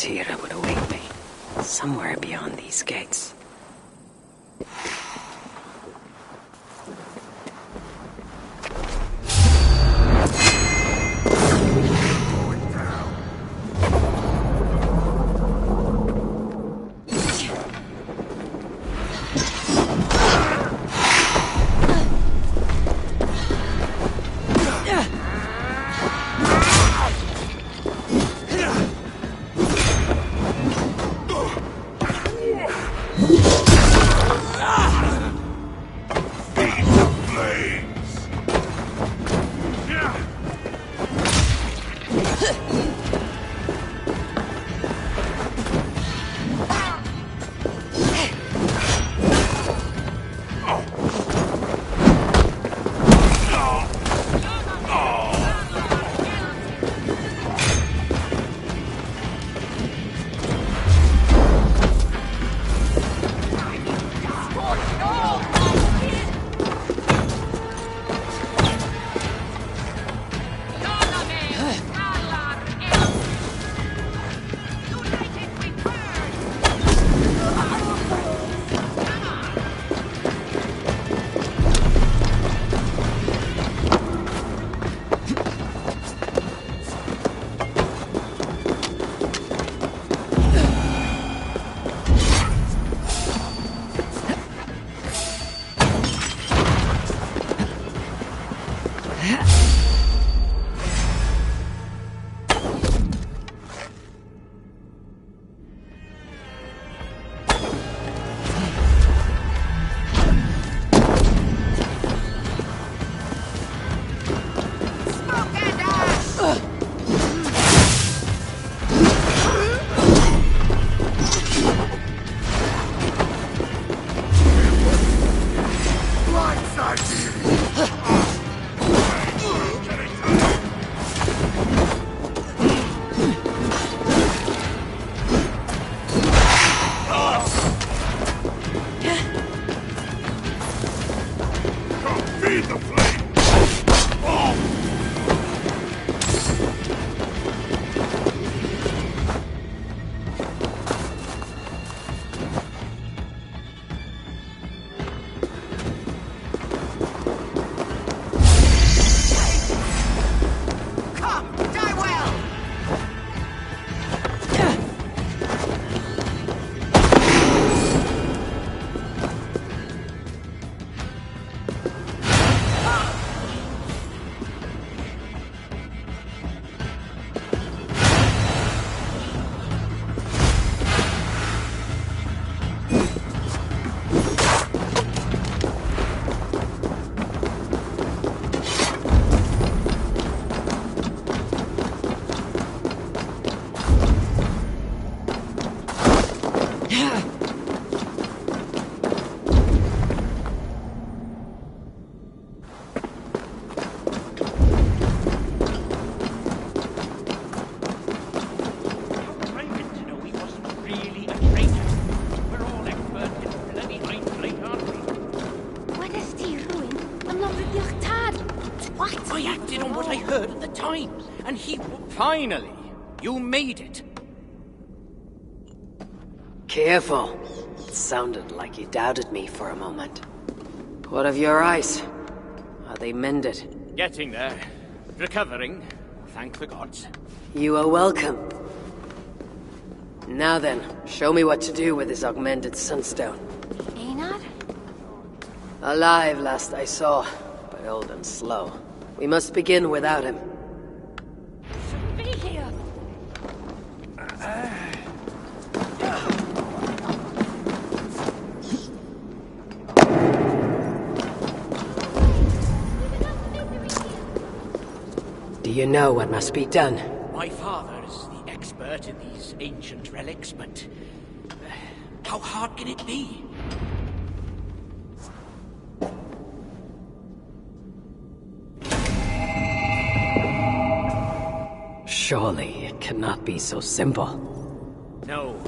Tira would await me, somewhere beyond these gates. And he... Finally! You made it! Careful. It sounded like you doubted me for a moment. What of your eyes? Are they mended? Getting there. Recovering. Thank the gods. You are welcome. Now then, show me what to do with this augmented sunstone. Einar? Alive last I saw, but old and slow. We must begin without him. Be here. Do you know what must be done? My father is the expert in these ancient relics, but... how hard can it be? Surely it cannot be so simple. No.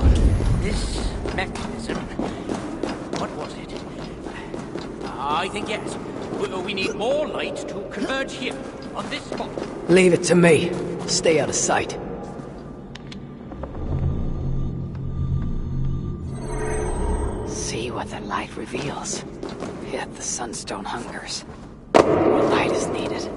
This mechanism... what was it? I think yes. We need more light to converge here, on this spot. Leave it to me. Stay out of sight. what the light reveals. Yet the Sunstone hungers. More light is needed.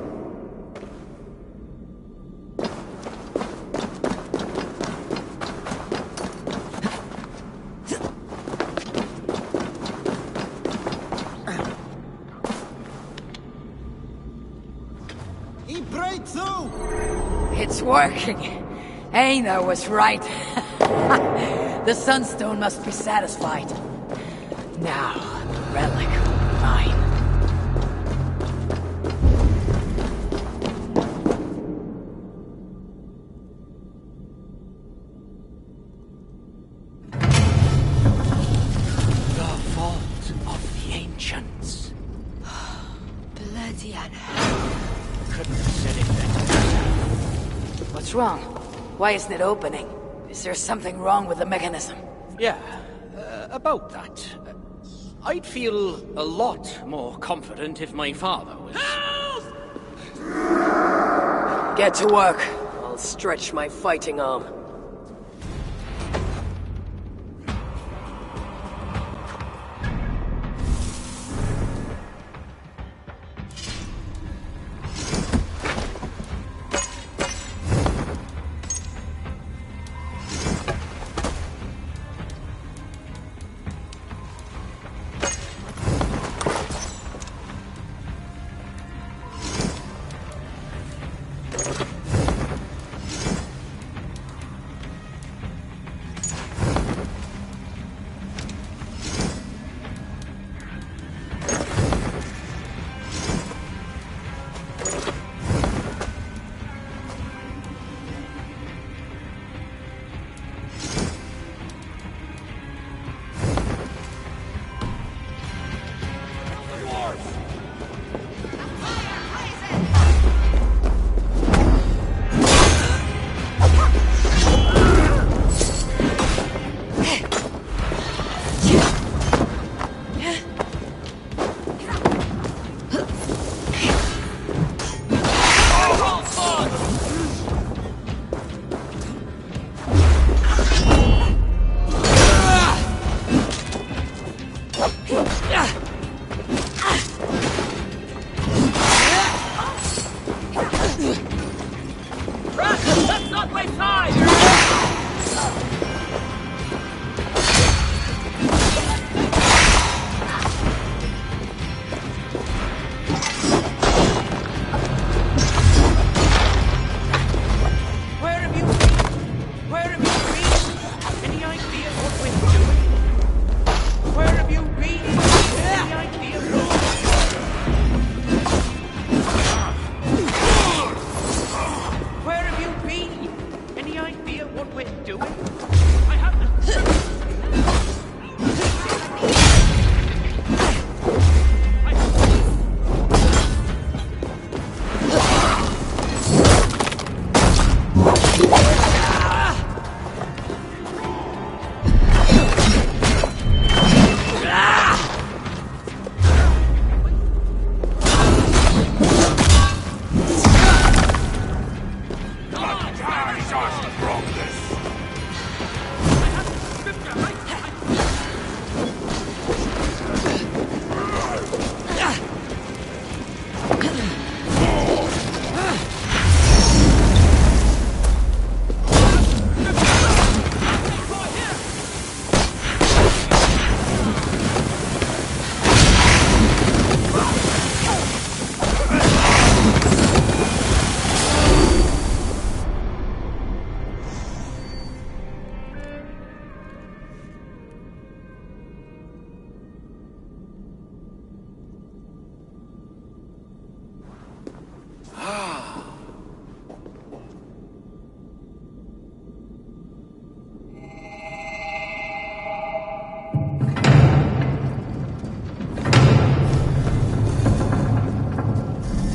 It's working. Einar was right. The Sunstone must be satisfied. Now, the relic will be mine. The vault of the ancients. Bloody hell. Couldn't have said it better. What's wrong? Why isn't it opening? Is there something wrong with the mechanism? Yeah, about that. I'd feel a lot more confident if my father was... Get to work. I'll stretch my fighting arm.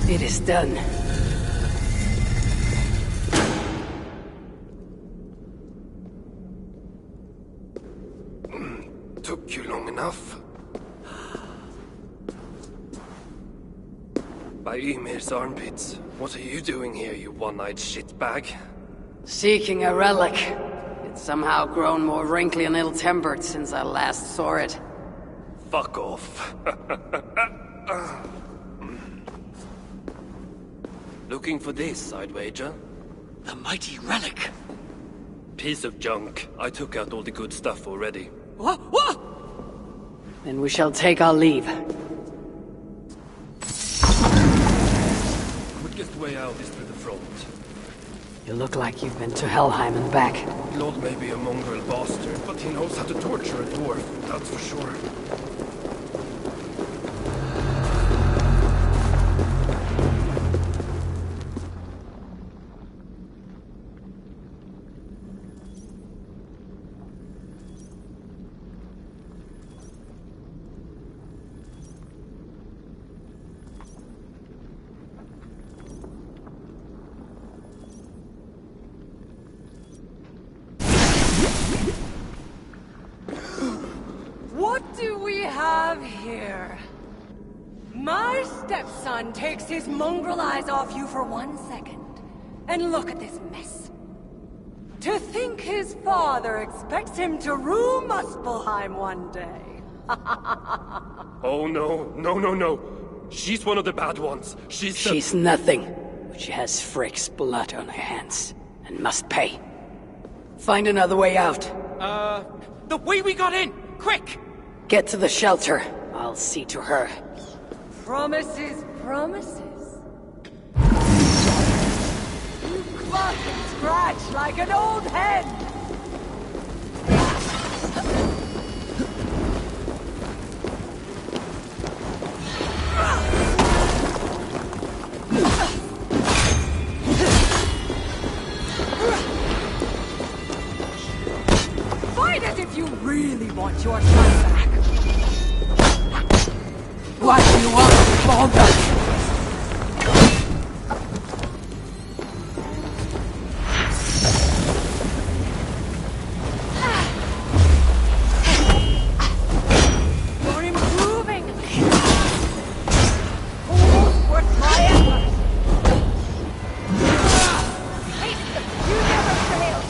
It is done. Took you long enough. By Ymir's armpits. What are you doing here, you one-eyed shitbag? Seeking a relic. It's somehow grown more wrinkly and ill-tempered since I last saw it. fuck off. Looking for this, I'd wager. The mighty relic. Piece of junk. I took out all the good stuff already. What? What? Then we shall take our leave. Quickest way out is through the front. You look like you've been to Helheim and back. Lord may be a mongrel bastard, but he knows how to torture a dwarf, that's for sure. What do we have here? My stepson takes his mongrel eyes off you for 1 second. And look at this mess. To think his father expects him to rule Muspelheim one day. Oh no, no, no, no. She's one of the bad ones. She's nothing. But she has Frick's blood on her hands. And must pay. Find another way out. The way we got in! Quick! Get to the shelter. I'll see to her. Promises, promises. You cluck and scratch like an old hen. Fight as if you really want your son back. What do you want, Baldur? You're improving. Almost worth my effort. Hey, you never fail.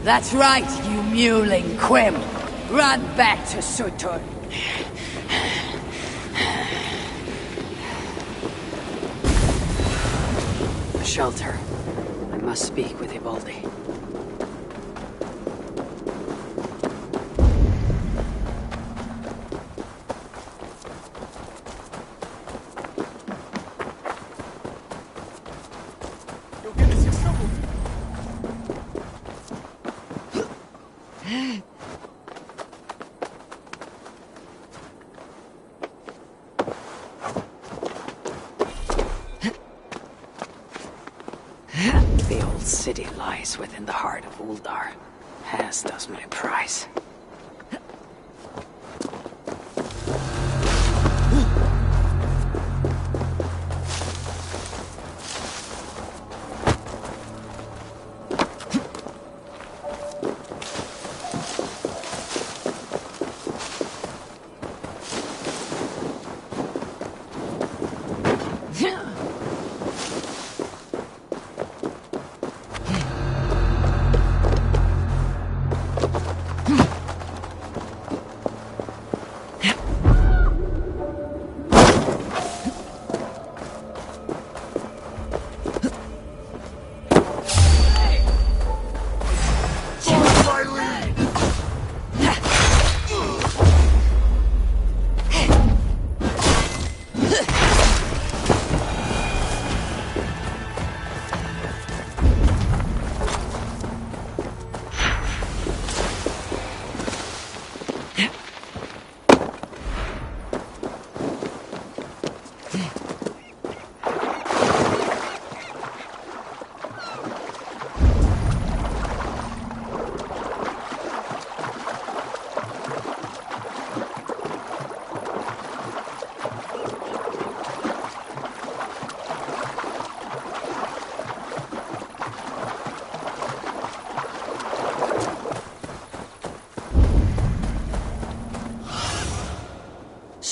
That's right, you mewling quim. Run back to Sutur. The shelter. I must speak with Ivaldi. The old city lies within the heart of Uldar, as does my prize.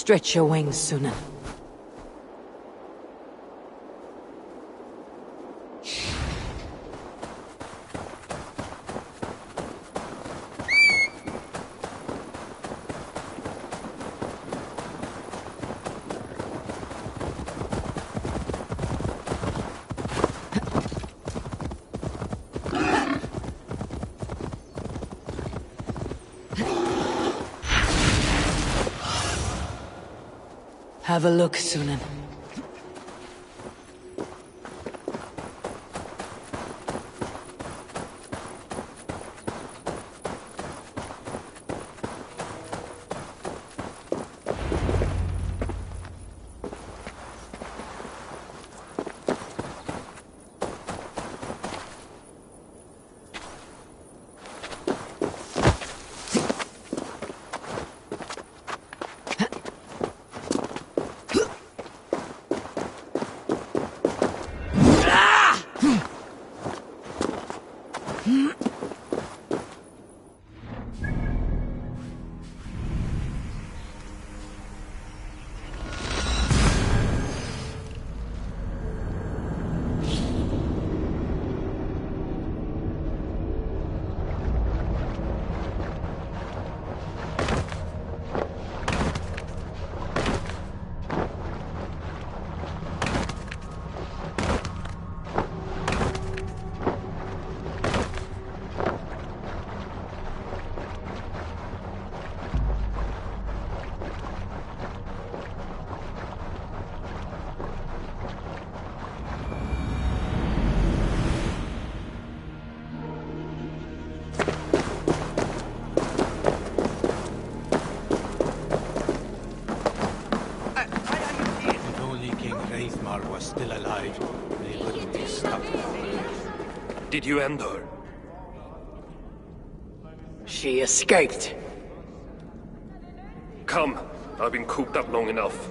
Stretch your wings, Sunan. Have a look, Sunan. Was still alive, they wouldn't be stuck. Did you end her? She escaped. Come, I've been cooped up long enough.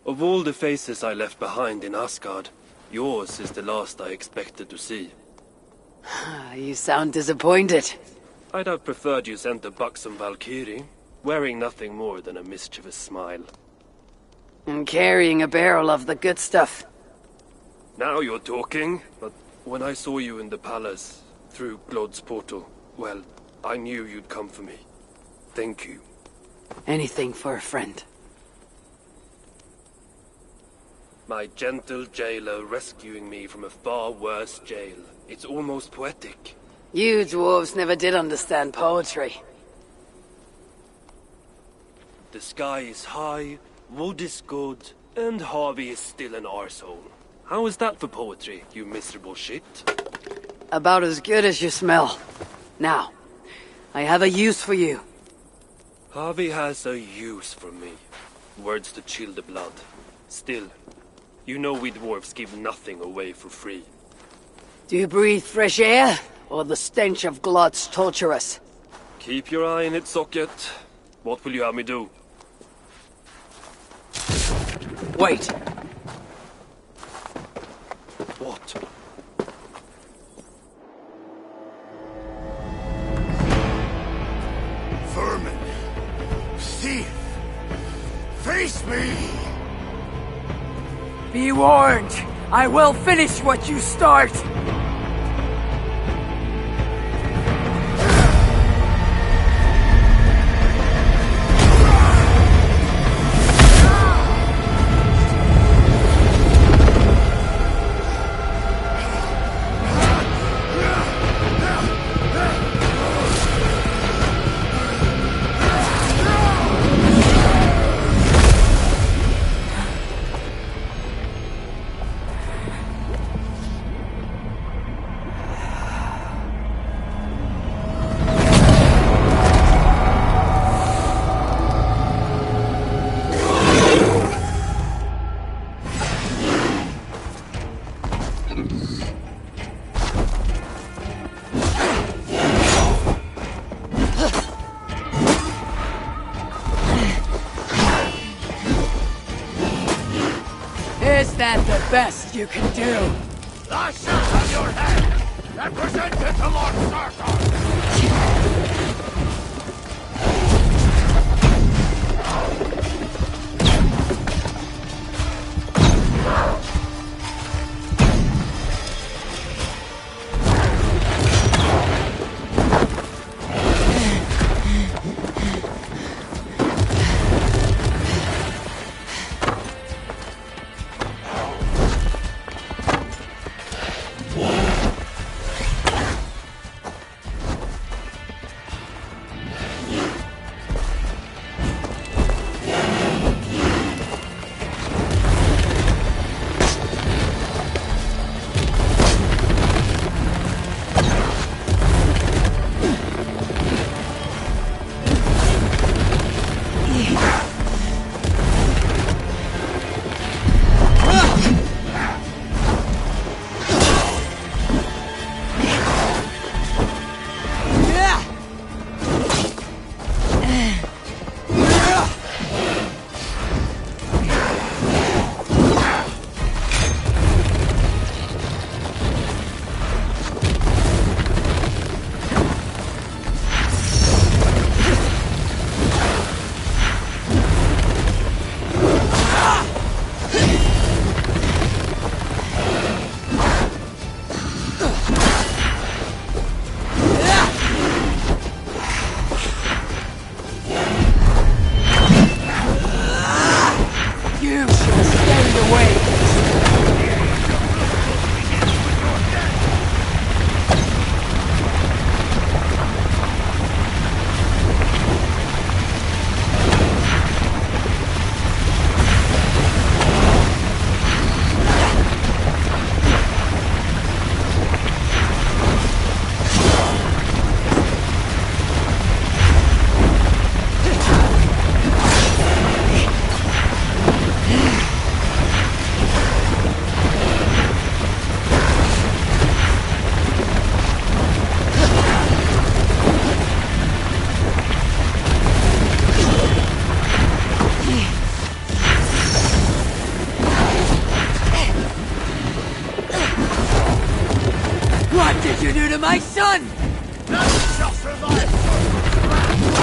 Of all the faces I left behind in Asgard, yours is the last I expected to see. You sound disappointed. I'd have preferred you sent a buxom Valkyrie, wearing nothing more than a mischievous smile. And carrying a barrel of the good stuff. Now you're talking, but when I saw you in the palace, through Glod's portal, well, I knew you'd come for me. Thank you. Anything for a friend. My gentle jailer rescuing me from a far worse jail. It's almost poetic. You dwarves never did understand poetry. The sky is high, wood is good, and Harvey is still an arsehole. How is that for poetry, you miserable shit? About as good as you smell. Now, I have a use for you. Harvey has a use for me. Words to chill the blood. Still, you know we dwarves give nothing away for free. Do you breathe fresh air, or the stench of Glod's torture us? Keep your eye in its socket. What will you have me do? Wait. What? Vermin! Thief! Face me! Be warned! I will finish what you start! Is that the best you can do? The shoot on your head! And present it to Lord Sarkar! My son! None shall survive Sarkar's wrath!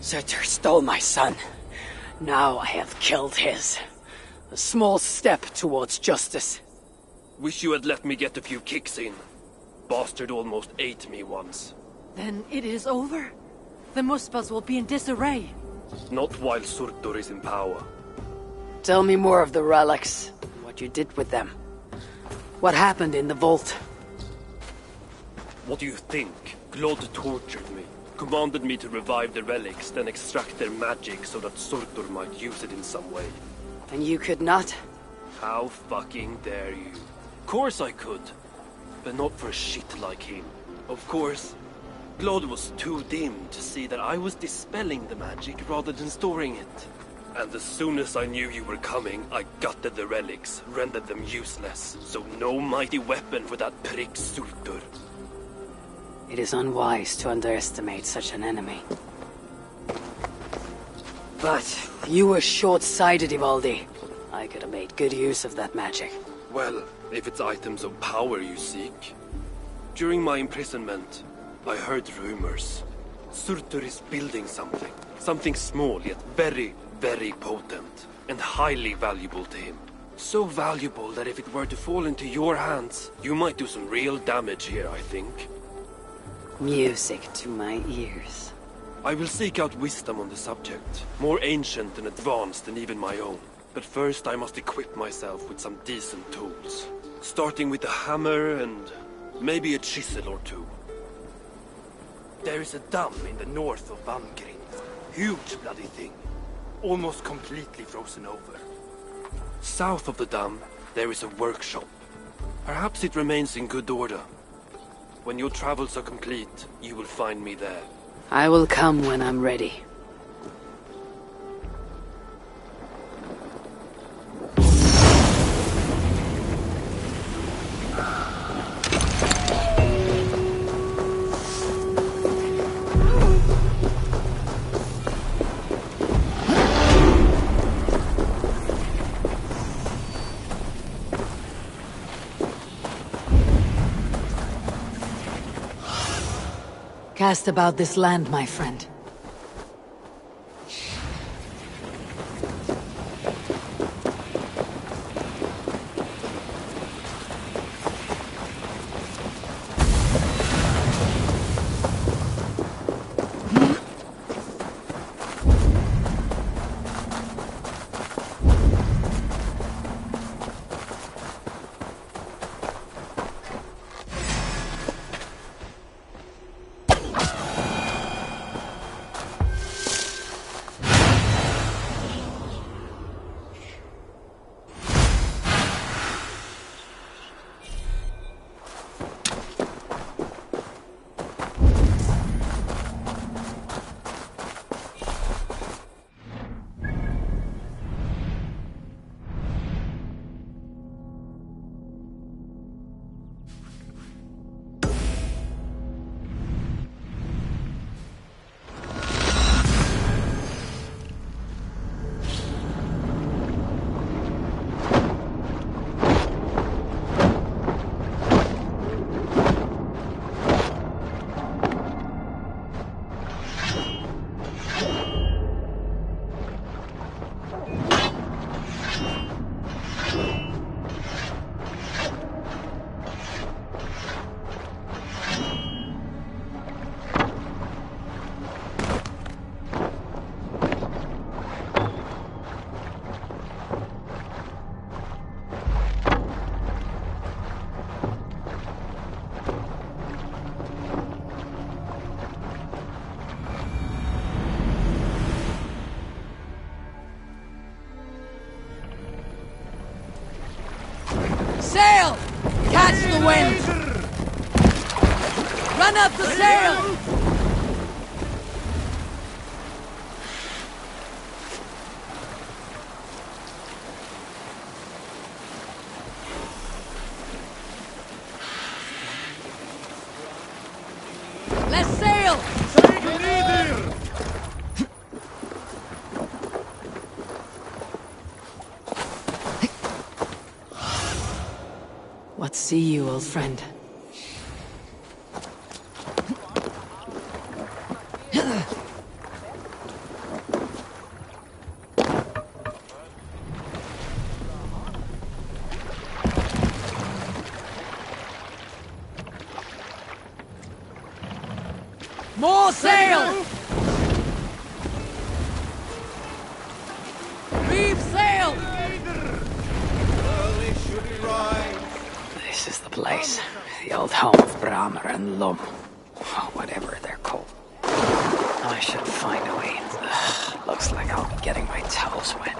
Surtur stole my son. Now I have killed his. A small step towards justice. Wish you had let me get a few kicks in. Bastard almost ate me once. Then it is over? The Muspels will be in disarray. Not while Surtur is in power. Tell me more of the relics, and what you did with them. What happened in the vault? What do you think? Glod tortured me. Commanded me to revive the relics, then extract their magic so that Surtur might use it in some way. And you could not? How fucking dare you? Of course I could. But not for a shit like him. Of course, Glod was too dim to see that I was dispelling the magic rather than storing it. And as soon as I knew you were coming, I gutted the relics, rendered them useless. So no mighty weapon for that prick Surtur. It is unwise to underestimate such an enemy. But you were short-sighted, Ivaldi. I could have made good use of that magic. Well, if it's items of power you seek. During my imprisonment, I heard rumors. Surtur is building something. Something small, yet very, very potent. And highly valuable to him. So valuable that if it were to fall into your hands, you might do some real damage here, I think. Music to my ears. I will seek out wisdom on the subject. More ancient and advanced than even my own. But first I must equip myself with some decent tools. Starting with a hammer and maybe a chisel or two. There is a dam in the north of Vamgrin. Huge bloody thing. Almost completely frozen over. South of the dam, there is a workshop. Perhaps it remains in good order. When your travels are complete, you will find me there. I will come when I'm ready. Cast about this land, my friend. Sail! Catch the wind! Run up the sail! Let's sail! What see you, old friend? More sail! Reef sail! This is the place. The old home of Bramr and Lum. Oh, whatever they're called. I should find a way. Ugh, looks like I'll be getting my toes wet.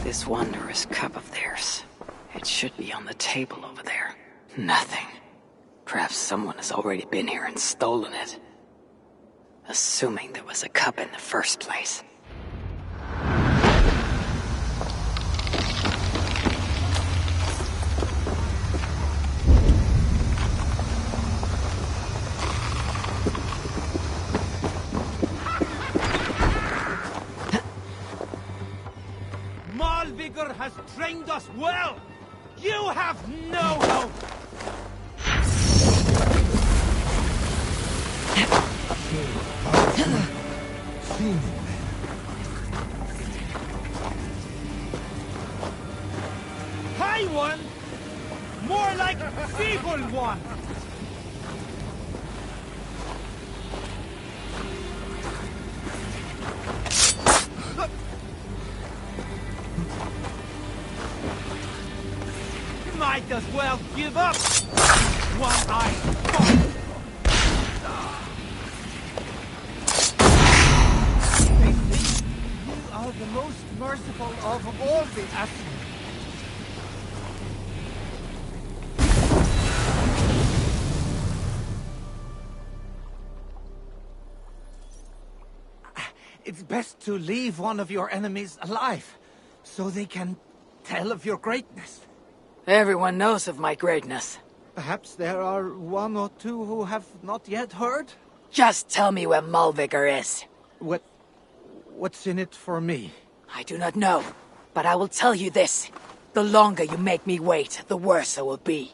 This wondrous cup of theirs. It should be on the table over there. Nothing. Perhaps someone has already been here and stolen it. Assuming there was a cup in the first place. Malvigor has trained us well! You have no hope! High one! More like feeble one! Might as well give up! One-eyed fuck! They think you are the most merciful of all the Ashen. It's best to leave one of your enemies alive, so they can tell of your greatness. Everyone knows of my greatness. Perhaps there are one or two who have not yet heard? Just tell me where Malvigor is. What's in it for me? I do not know, but I will tell you this. The longer you make me wait, the worse it will be.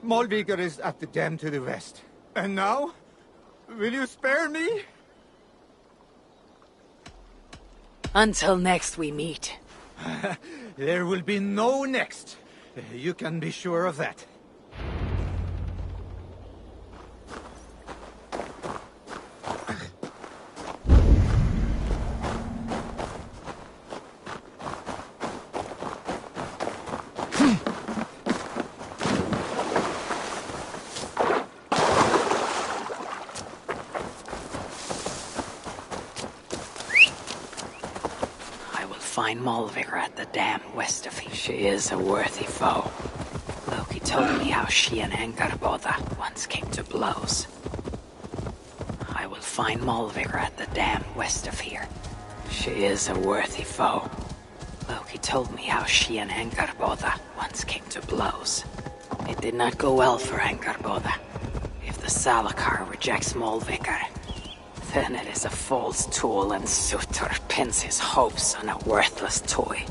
Malvigor is at the dam to the west. And now? Will you spare me? Until next we meet. There will be no next. You can be sure of that. Find Malvigor at the dam west of here. She is a worthy foe. Loki told me how she and Angrboda once came to blows. I will find Malvigor at the dam west of here. She is a worthy foe. Loki told me how she and Angrboda once came to blows. It did not go well for Angrboda. If the Salakar rejects Malvigor, then it is a false tool and Sutur pins his hopes on a worthless toy.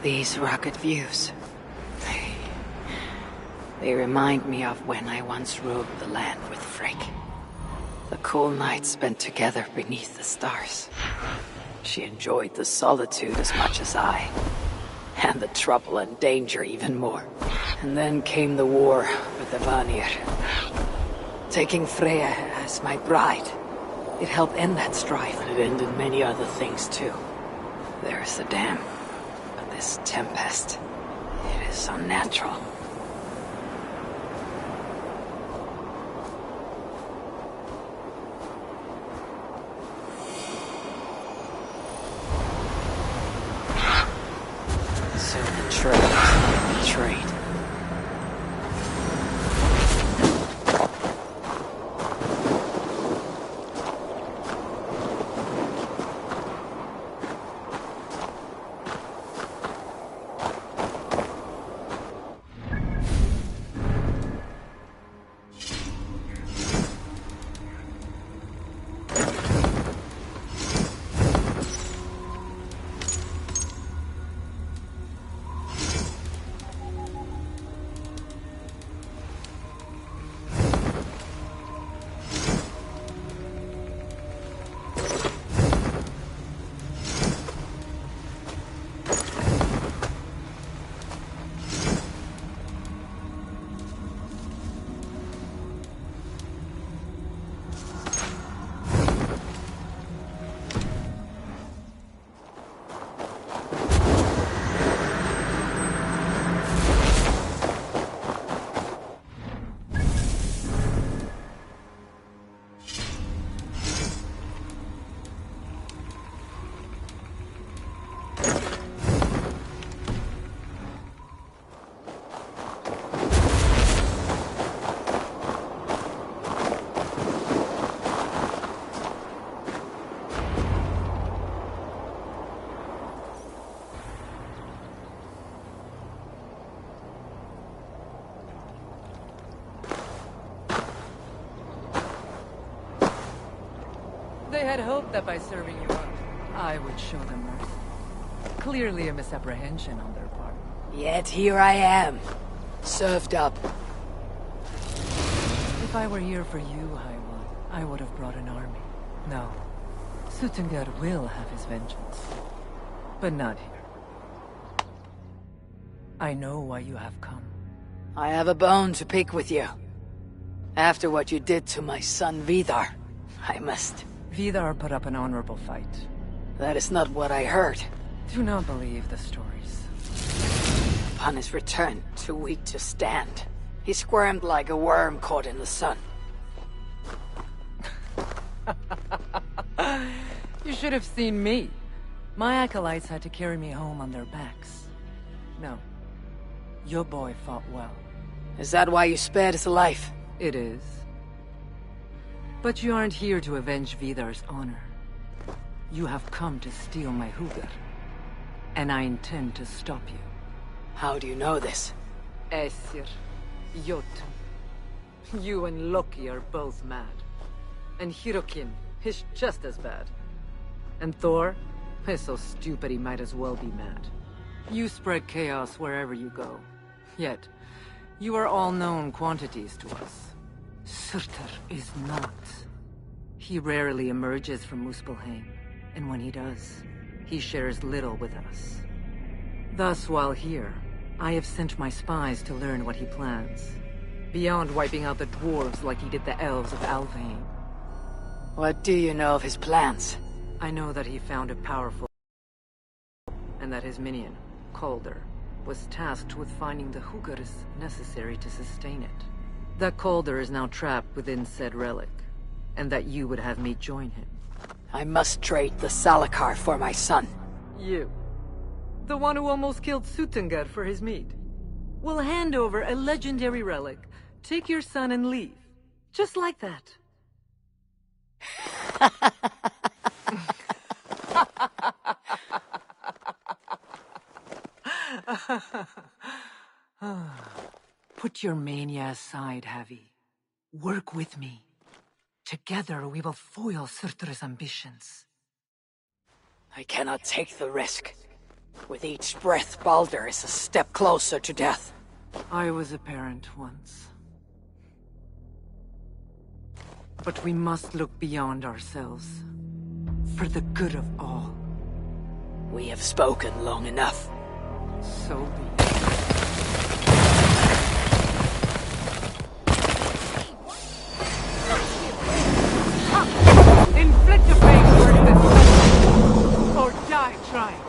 These rugged views. They remind me of when I once ruled the land with Frick. The cool nights spent together beneath the stars. She enjoyed the solitude as much as I, and the trouble and danger even more. And then came the war with the Vanir. Taking Freya as my bride, it helped end that strife, and it ended many other things too. There's the dam, but this tempest, it is unnatural. So betrayed. They had hoped that by serving you up, I would show them mercy. Clearly a misapprehension on their part. Yet here I am, served up. If I were here for you, High One, I would have brought an army. No. Suttungr will have his vengeance. But not here. I know why you have come. I have a bone to pick with you. After what you did to my son Vidar, I must... Vidar put up an honorable fight. That is not what I heard. Do not believe the stories. Upon his return, too weak to stand, he squirmed like a worm caught in the sun. You should have seen me. My acolytes had to carry me home on their backs. No. Your boy fought well. Is that why you spared his life? It is. But you aren't here to avenge Vidar's honor. You have come to steal my Hugr. And I intend to stop you. How do you know this? Aesir, Jotun. You and Loki are both mad. And Hirokin is just as bad. And Thor is so stupid he might as well be mad. You spread chaos wherever you go. Yet, you are all known quantities to us. Surtur is not. He rarely emerges from Muspelheim, and when he does, he shares little with us. Thus, while here, I have sent my spies to learn what he plans. Beyond wiping out the dwarves like he did the elves of Alfheim. What do you know of his plans? I know that he found a powerful... and that his minion, Calder, was tasked with finding the Hugrs necessary to sustain it. That Calder is now trapped within said relic, and that you would have me join him. I must trade the Salakar for my son. You. The one who almost killed Suttungr for his meat. Will hand over a legendary relic, take your son and leave. Just like that. Put your mania aside, Havi. Work with me. Together we will foil Surtur's ambitions. I cannot take the risk. With each breath, Baldur is a step closer to death. I was a parent once. But we must look beyond ourselves. For the good of all. We have spoken long enough. So be it. Inflict a pain worse than death. Or die trying.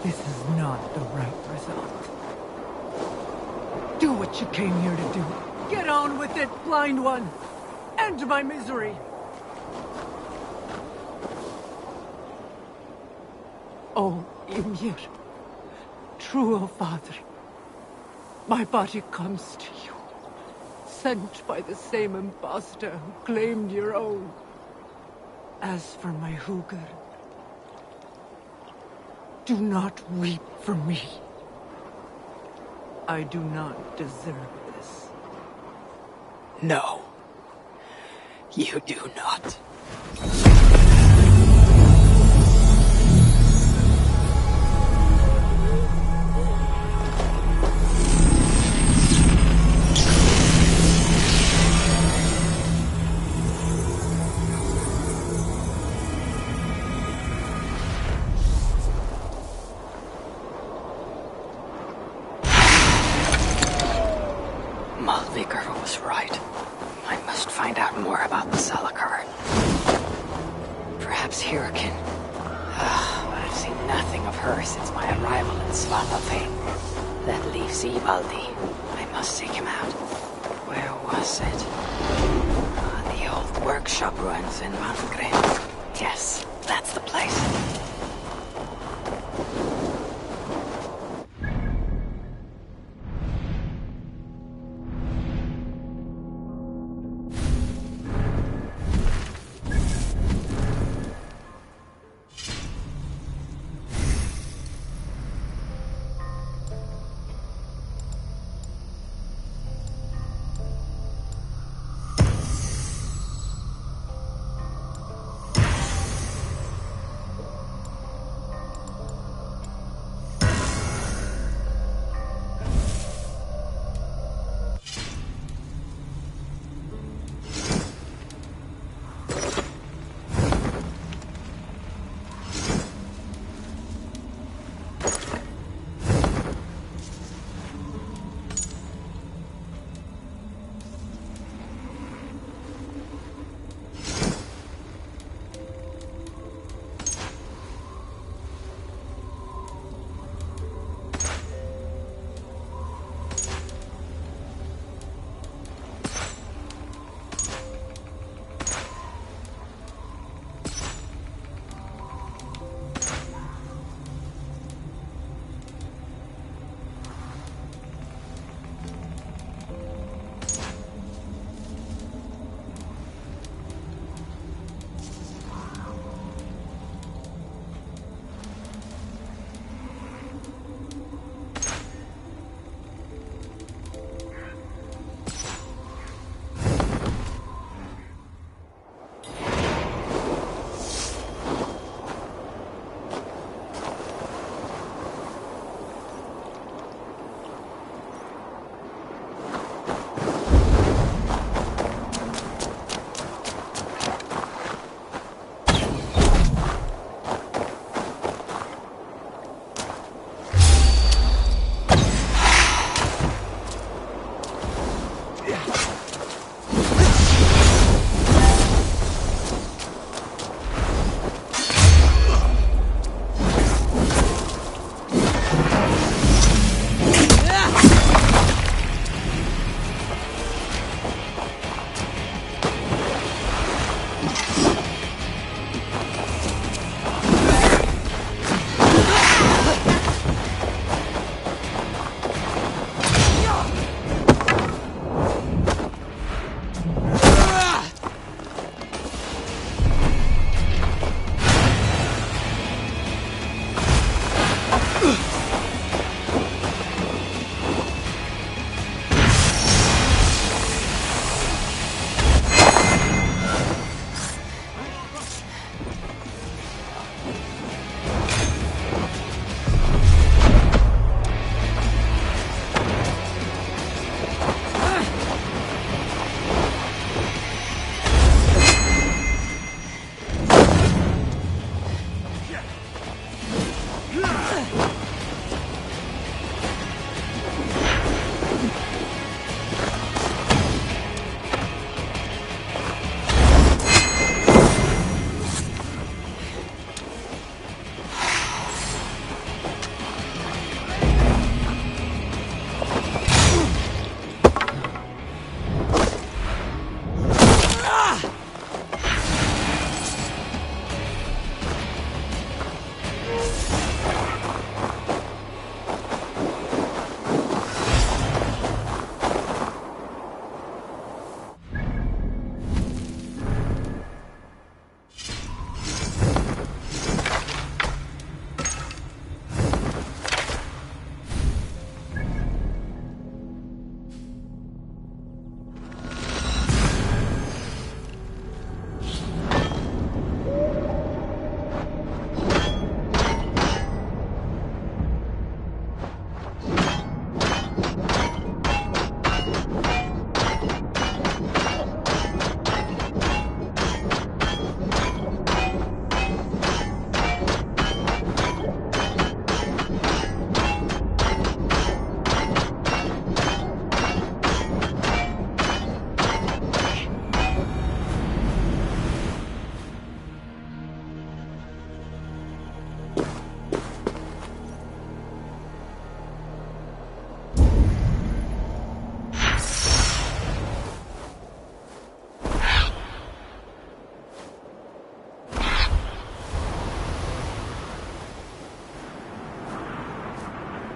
This is not the right result. Do what you came here to do. Get on with it, blind one! End my misery! Oh, Ymir. True, O Father. My body comes to you. Sent by the same impostor who claimed your own. As for my Hugr, do not weep for me. I do not deserve this. No. You do not. Malvikr was right. I must find out more about the Salakar. Perhaps Hyrkin. I've seen nothing of her since my arrival in Svalbard. That leaves Ivaldi. I must seek him out. Where was it? The old workshop ruins in Malmgren. Yes, that's the place.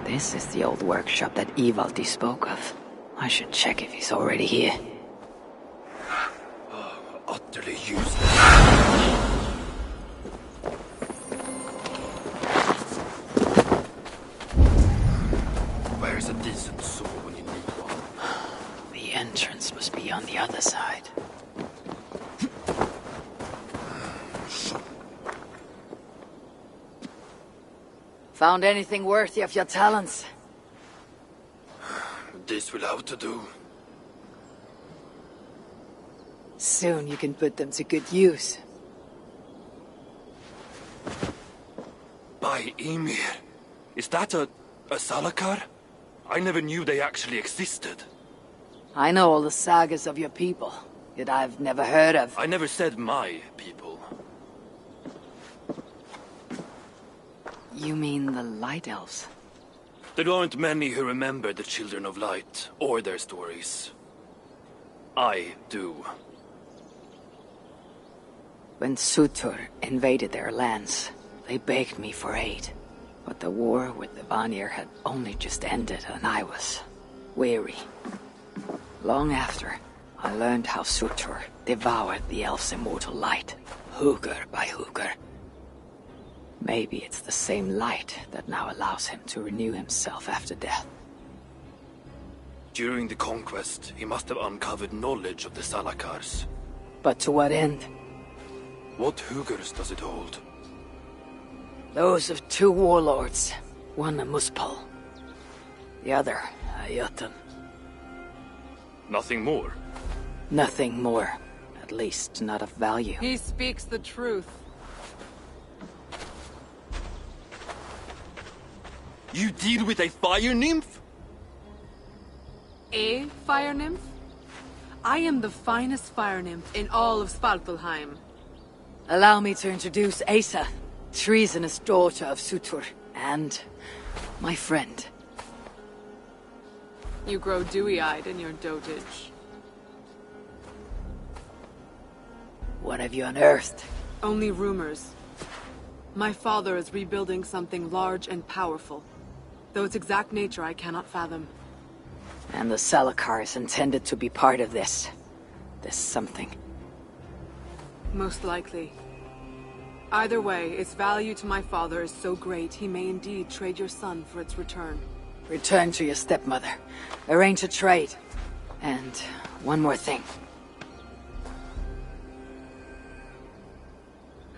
This is the old workshop that Ivaldi spoke of. I should check if he's already here. Utterly useless. Where's a decent sword when you need one? The entrance must be on the other side. Found anything worthy of your talents? This will have to do. Soon you can put them to good use. By Ymir. Is that a Salakar? I never knew they actually existed. I know all the sagas of your people, yet I've never heard of... I never said my people. You mean the Light Elves? There aren't many who remember the Children of Light, or their stories. I do. When Surtur invaded their lands, they begged me for aid. But the war with the Vanir had only just ended, and I was weary. Long after, I learned how Surtur devoured the elves' immortal light, hugger by hugger. Maybe it's the same light that now allows him to renew himself after death. During the conquest, he must have uncovered knowledge of the Salakars. But to what end? What huggers does it hold? Those of two warlords. One a Muspel. The other a Jotun. Nothing more? Nothing more. At least not of value. He speaks the truth. You deal with a fire nymph? A fire nymph? I am the finest fire nymph in all of Svartalfheim. Allow me to introduce Asa, treasonous daughter of Surtur, and my friend. You grow dewy-eyed in your dotage. What have you unearthed? Only rumors. My father is rebuilding something large and powerful, though its exact nature I cannot fathom. And the Salakar is intended to be part of this something. Most likely. Either way, its value to my father is so great he may indeed trade your son for its return. Return to your stepmother. Arrange a trade. And one more thing.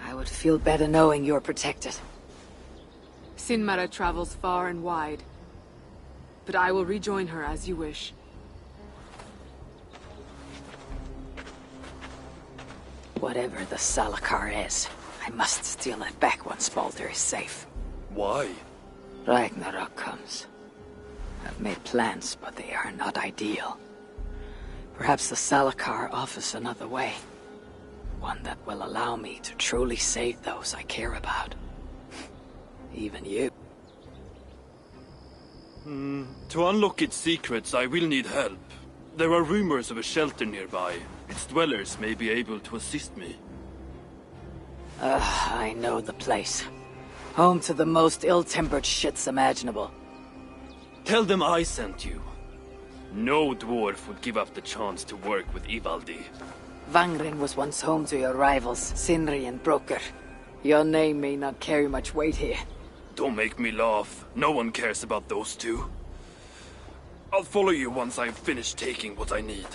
I would feel better knowing you're protected. Sinmara travels far and wide, but I will rejoin her as you wish. Whatever the Salakar is, I must steal it back once Baldur is safe. Why? Ragnarok comes. I've made plans, but they are not ideal. Perhaps the Salakar offers another way. One that will allow me to truly save those I care about. Even you. To unlock its secrets, I will need help. There are rumors of a shelter nearby. Its dwellers may be able to assist me. I know the place. Home to the most ill-tempered shits imaginable. Tell them I sent you. No dwarf would give up the chance to work with Ivaldi. Vangren was once home to your rivals, Sinri and Broker. Your name may not carry much weight here. Don't make me laugh. No one cares about those two. I'll follow you once I've finished taking what I need.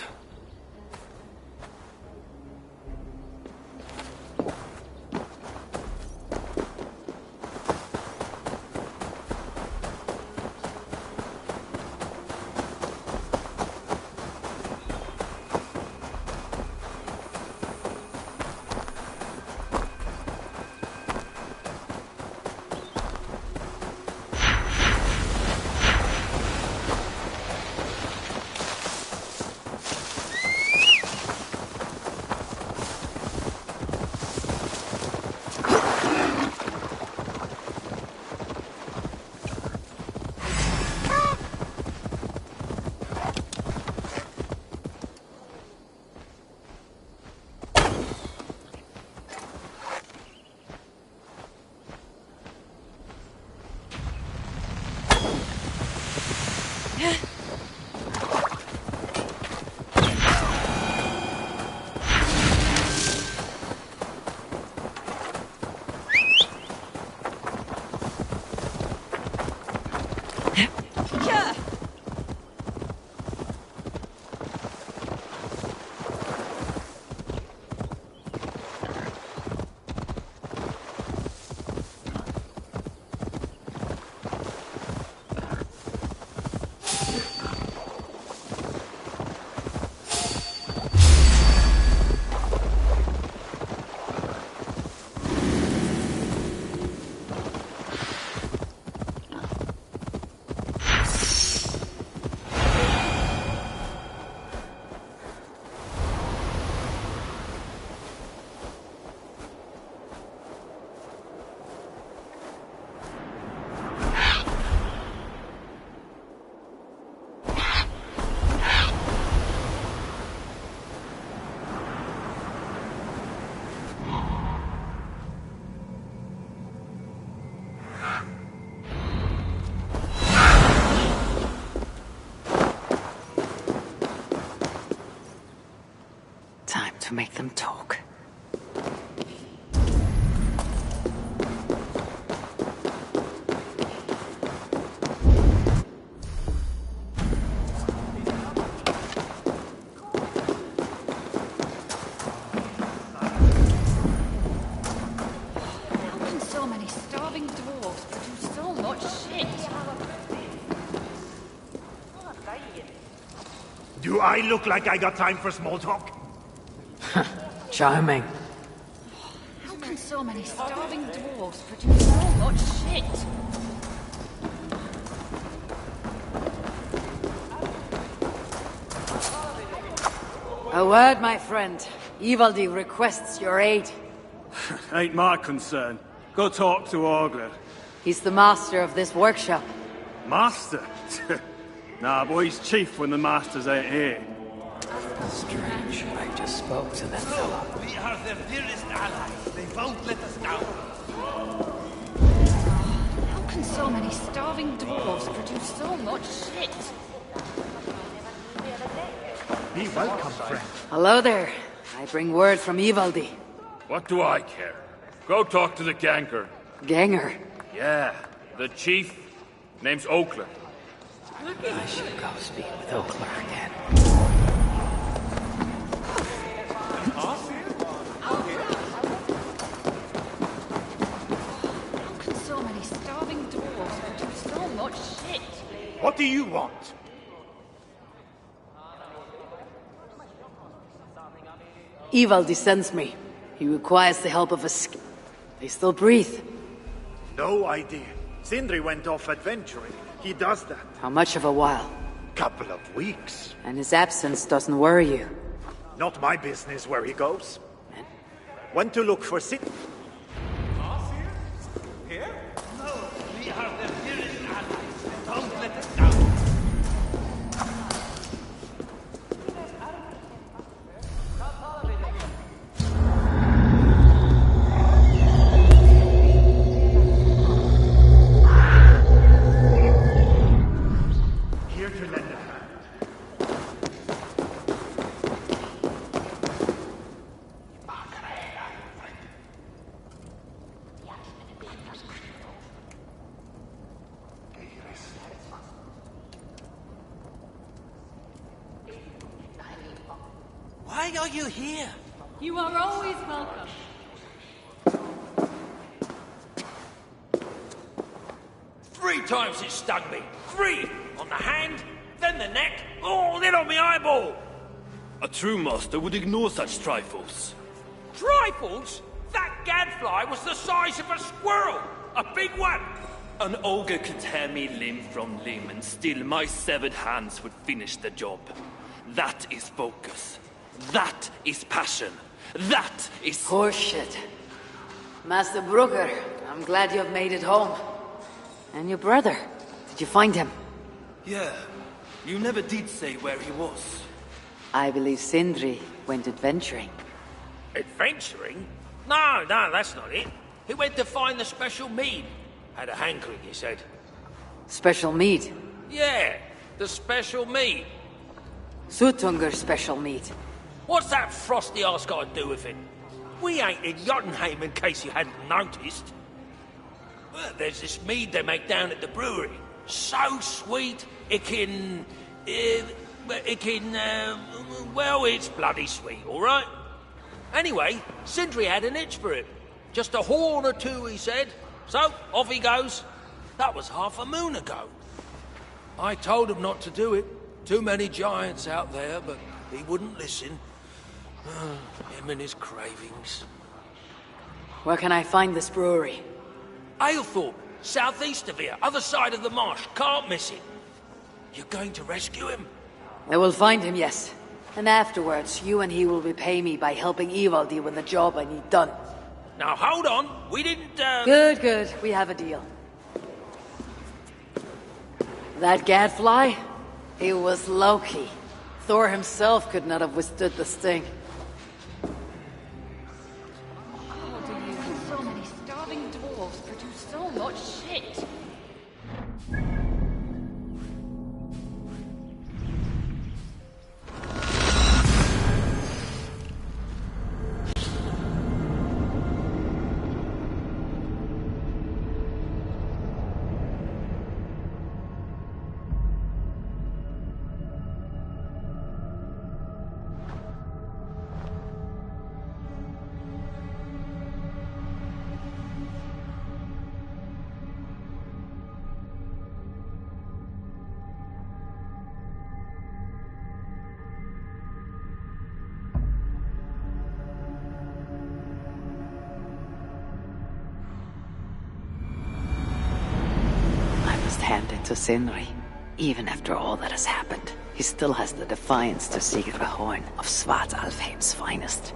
To make them talk. How can so many starving dwarves produce so much shit? Do I look like I got time for small talk? Charming. How can so many starving dwarves produce so much shit? A word, my friend. Ivaldi requests your aid. Ain't my concern. Go talk to Orgler. He's the master of this workshop. Master? Nah, boy, he's chief when the masters ain't here. Strange. I just spoke to that fellow. We are their dearest allies. They won't let us down. How can so many starving dwarves produce so much shit? Be welcome, friend. Hello there. I bring word from Ivaldi. What do I care? Go talk to the Ganger. Ganger? Yeah, the chief. Name's Oakland. I should go speak with Oakler again. How can so many starving dwarves produce so much shit? What do you want? Ivaldi sends me. He requires the help of a They still breathe. No idea. Sindri went off adventuring. He does that. How much of a while? Couple of weeks. And his absence doesn't worry you? Not my business where he goes. Went to look for Sid. Here? No, we are their dearest allies. Don't let us down. Here to lend a hand. Why are you here? You are always welcome. Three times it stung me. 3! On the hand, then the neck, oh, then on my eyeball. A true master would ignore such trifles. Trifles? That gadfly was the size of a squirrel. A big one. An ogre could tear me limb from limb, and still my severed hands would finish the job. That is focus. That is passion. That is... Horseshit. Master Brugger, I'm glad you've made it home. And your brother, did you find him? Yeah, you never did say where he was. I believe Sindri went adventuring. Adventuring? No, that's not it. He went to find the special mead. Had a hankering, he said. Special meat? Yeah, the special mead. Sutunger special meat. What's that frosty arse got to do with it? We ain't in Jotunheim, in case you hadn't noticed. Well, there's this mead they make down at the brewery. So sweet, well, it's bloody sweet, all right? Anyway, Sindri had an itch for it. Just a horn or two, he said. So, off he goes. That was half a moon ago. I told him not to do it. Too many giants out there, but he wouldn't listen. Him and his cravings. Where can I find this brewery? Aylthorpe, southeast of here, other side of the marsh. Can't miss it. You're going to rescue him? I will find him, yes. And afterwards, you and he will repay me by helping Ivaldi with the job I need done. Now, hold on. We didn't, Good. We have a deal. That gadfly? He was Loki. Thor himself could not have withstood the sting. How can so many starving dwarves produce so much shit? Hand it to Sindri. Even after all that has happened, he still has the defiance to seek the horn of Svartalfheim's finest.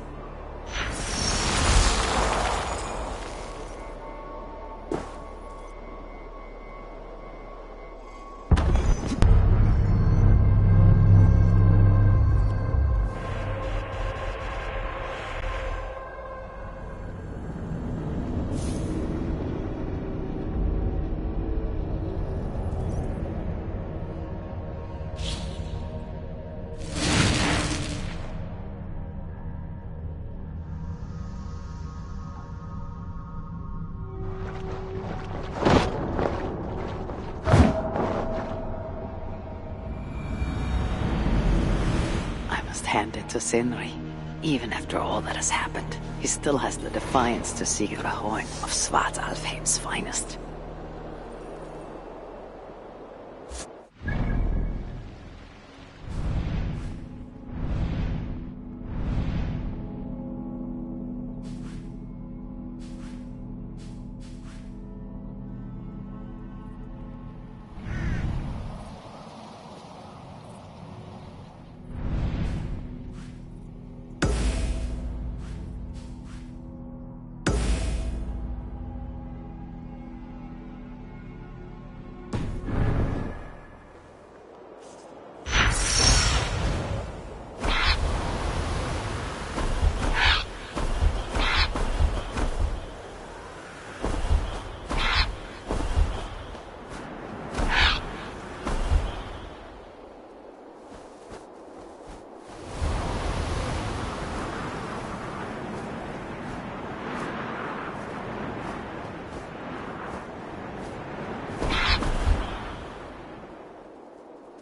hand it to Sindri. Even after all that has happened, he still has the defiance to seek the horn of Svartalfheim's finest.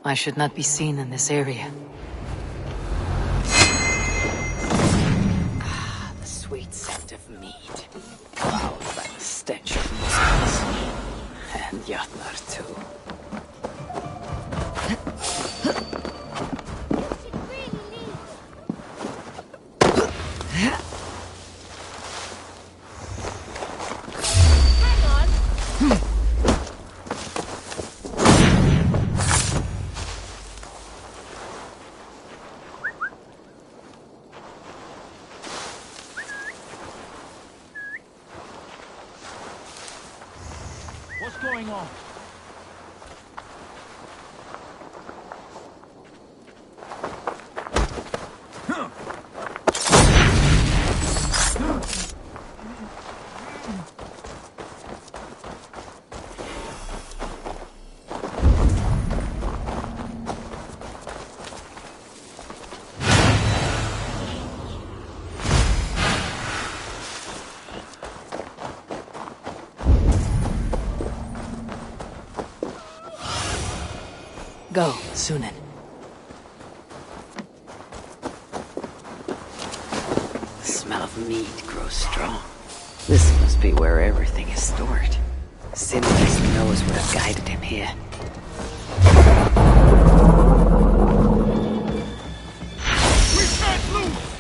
I should not be seen in this area. Ah, the sweet scent of mead, fouled by the stench of muskets. And Jotnar too. What's going on? Go, Sunan. The smell of mead grows strong. This must be where everything is stored. Sindri's nose would have guided him here. We can't lose!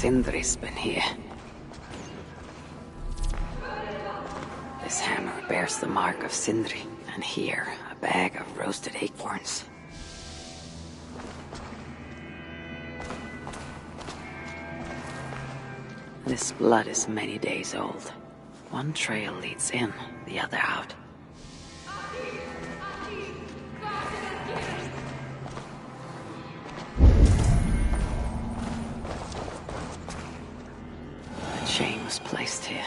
Sindri's been here. This hammer bears the mark of Sindri, and here, a bag of roasted acorns. This blood is many days old. One trail leads in, the other out. A chain was placed here.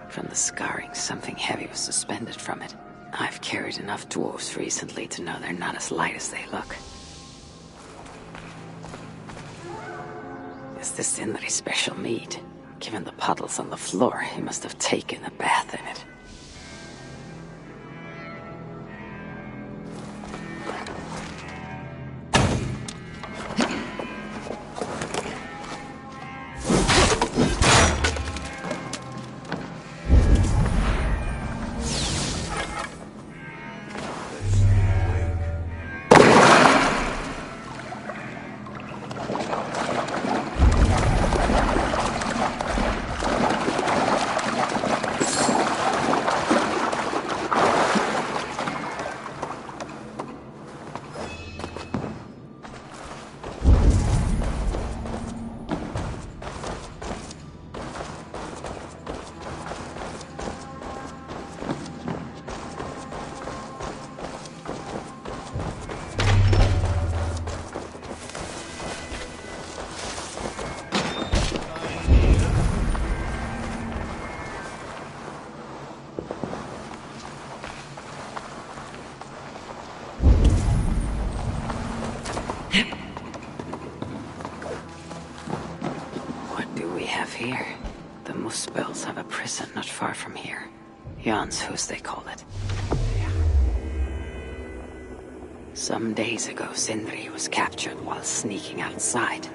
From the scarring, something heavy was suspended from it. I've carried enough dwarves recently to know they're not as light as they look. Is this Sindri's special mead? Given the puddles on the floor, he must have taken a bath in it. Here, the Muspels have a prison not far from here. Janshus, they call it. Some days ago, Sindri was captured while sneaking outside.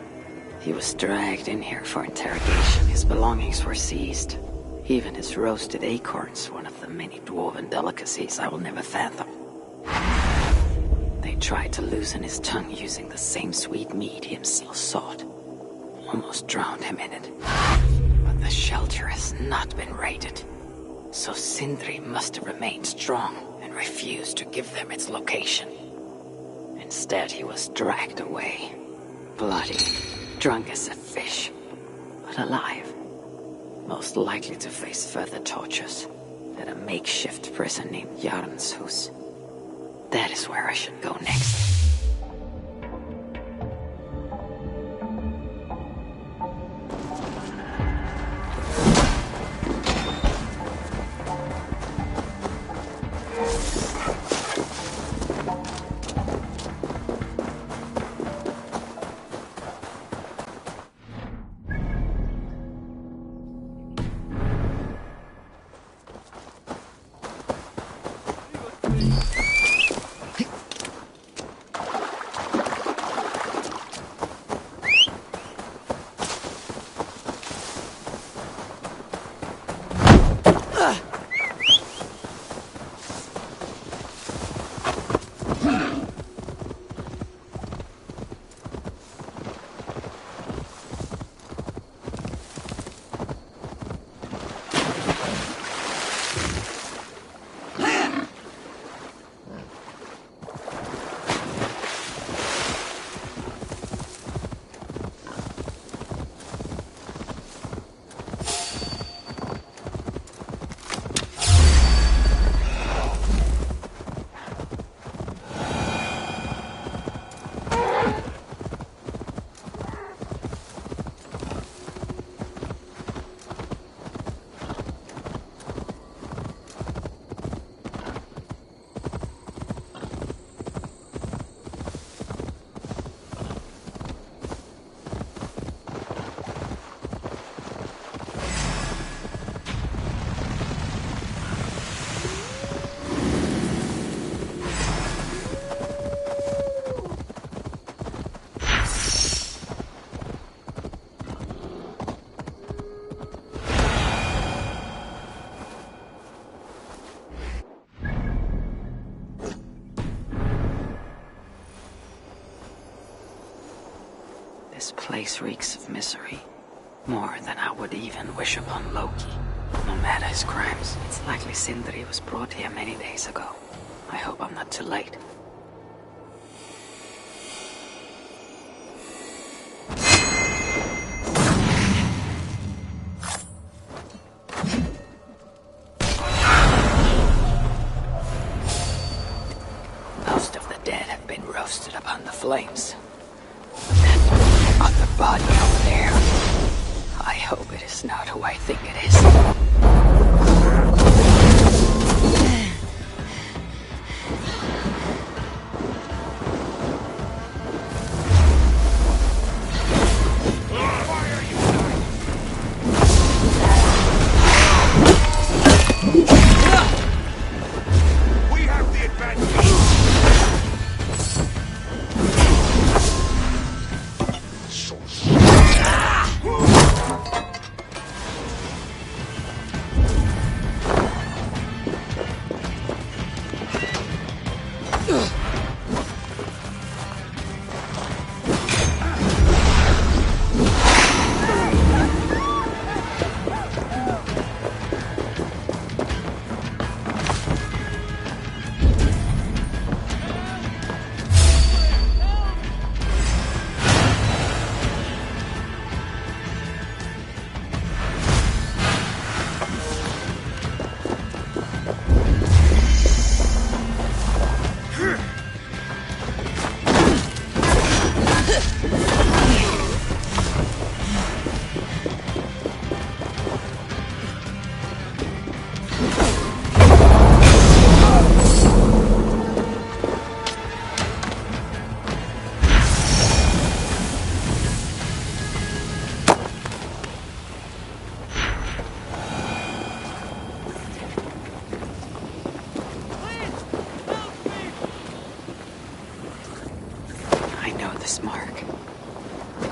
He was dragged in here for interrogation. His belongings were seized. Even his roasted acorns, one of the many dwarven delicacies I will never fathom. They tried to loosen his tongue using the same sweet mead he himself sought. Almost drowned him in it. But the shelter has not been raided. So Sindri must have remained strong and refused to give them its location. Instead, he was dragged away. Bloody, drunk as a fish, but alive. Most likely to face further tortures at a makeshift prison named Jarnshus. That is where I should go next. This place reeks of misery. More than I would even wish upon Loki. No matter his crimes, it's likely Sindri was brought here many days ago. I hope I'm not too late. Most of the dead have been roasted upon the flames. That other body over there, I hope it is not who I think it is. We have the advantage! I know this mark.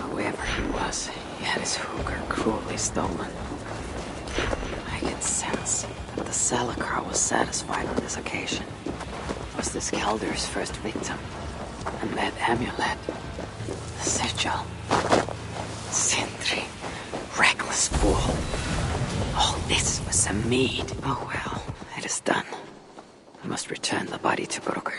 Whoever he was, he had his hooker cruelly stolen. I could sense that the Salakar was satisfied on this occasion. Was this Kelder's first victim? And that amulet, the sigil. Sindri, reckless fool. All this was a mead. Oh well, it is done. I must return the body to Broker.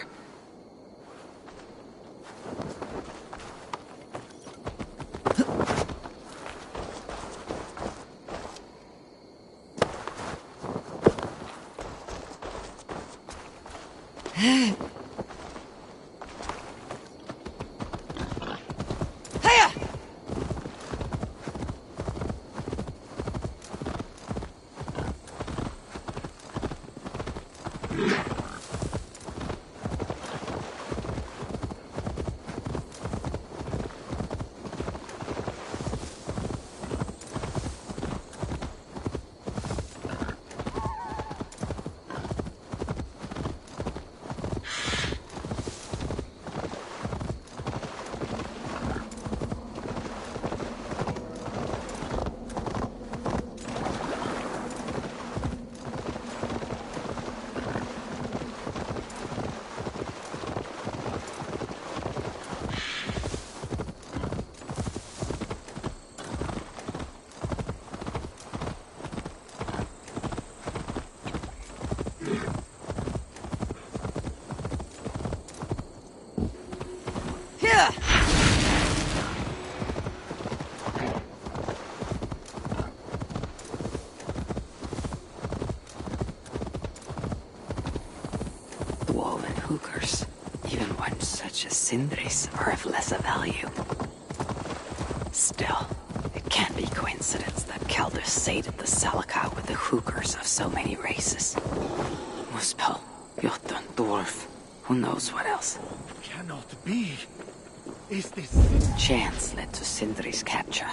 Dwarven hookers, even ones such as Sindri's, are of lesser value. Still, it can't be coincidence that Kelder sated the Salakar with the hookers of so many races. Muspel, Jotun, Dwarf, who knows what else? Cannot be. Is this... Chance led to Sindri's capture,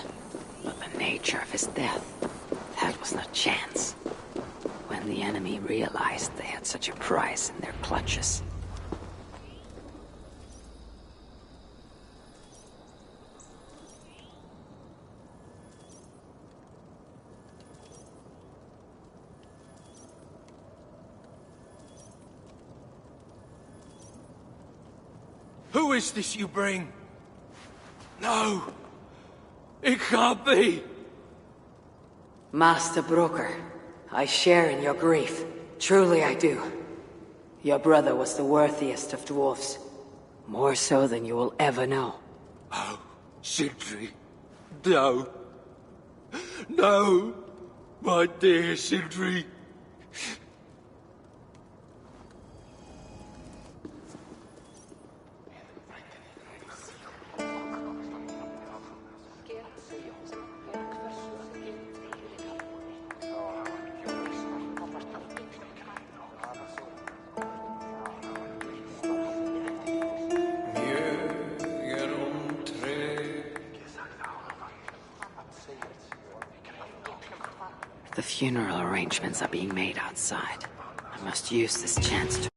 but the nature of his death, that was not chance. When the enemy realized they had such a prize in their clutches. Who is this you bring? No! It can't be! Master Broker, I share in your grief. Truly I do. Your brother was the worthiest of dwarfs. More so than you will ever know. Oh, Sindri. No. No, my dear Sindri. The funeral arrangements are being made outside. I must use this chance to...